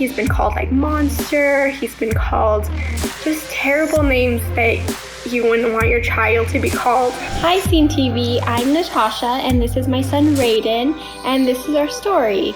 He's been called like monster. He's been called just terrible names that you wouldn't want your child to be called. Hi Scene TV, I'm Natasha and this is my son Raedyn and this is our story.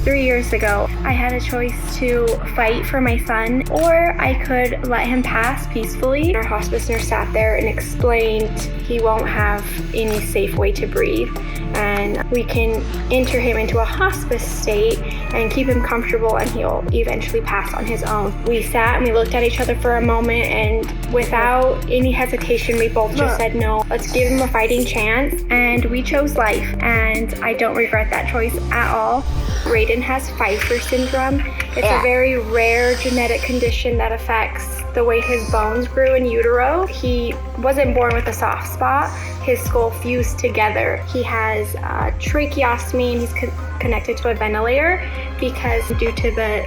3 years ago, I had a choice to fight for my son, or I could let him pass peacefully. Our hospice nurse sat there and explained he won't have any safe way to breathe, and we can enter him into a hospice state and keep him comfortable, and he'll eventually pass on his own. We sat and we looked at each other for a moment, and without any hesitation, we both just said, no, let's give him a fighting chance, and we chose life, and I don't regret that choice at all. Raedyn has Pfeiffer syndrome. It's a very rare genetic condition that affects the way his bones grew in utero. He wasn't born with a soft spot. His skull fused together. He has a tracheostomy and he's connected to a ventilator because due to the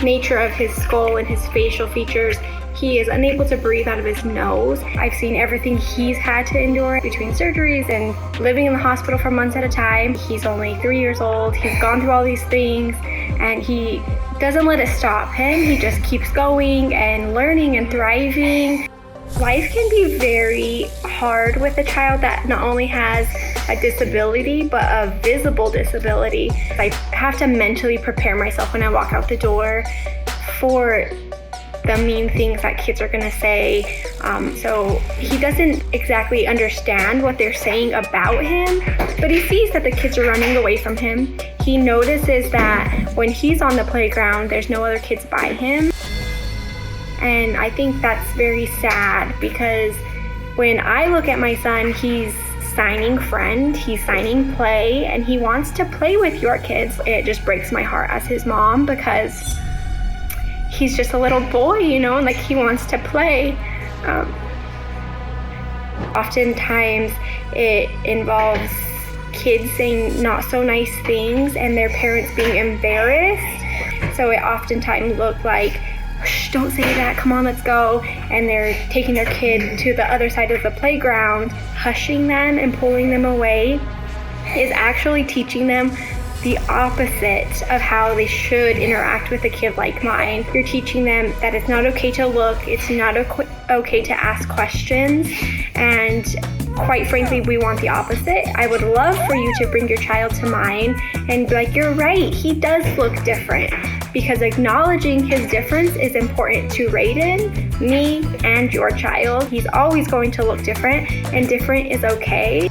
nature of his skull and his facial features, he is unable to breathe out of his nose. I've seen everything he's had to endure between surgeries and living in the hospital for months at a time. He's only 3 years old. He's gone through all these things and he doesn't let it stop him. He just keeps going and learning and thriving. Life can be very hard with a child that not only has a disability, but a visible disability. I have to mentally prepare myself when I walk out the door for the mean things that kids are gonna say. So he doesn't exactly understand what they're saying about him, but he sees that the kids are running away from him. He notices that when he's on the playground, there's no other kids by him. And I think that's very sad because when I look at my son, he's signing friend, he's signing play, and he wants to play with your kids. It just breaks my heart as his mom because he's just a little boy, you know, and like he wants to play. Oftentimes it involves kids saying not so nice things and their parents being embarrassed. So it oftentimes look like, shh, don't say that, come on, let's go. And they're taking their kid to the other side of the playground, hushing them and pulling them away is actually teaching them the opposite of how they should interact with a kid like mine. You're teaching them that it's not okay to look, it's not okay to ask questions, and quite frankly, we want the opposite. I would love for you to bring your child to mine and be like, you're right, he does look different, because acknowledging his difference is important to Raedyn, me, and your child. He's always going to look different, and different is okay.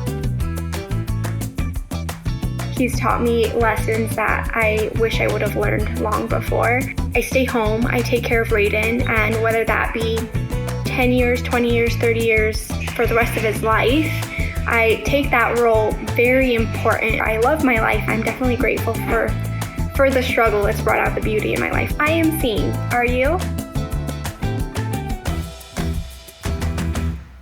He's taught me lessons that I wish I would have learned long before. I stay home, I take care of Raedyn, and whether that be 10 years, 20 years, 30 years, for the rest of his life, I take that role very important. I love my life. I'm definitely grateful for the struggle. It's brought out the beauty in my life. I am seen. Are you?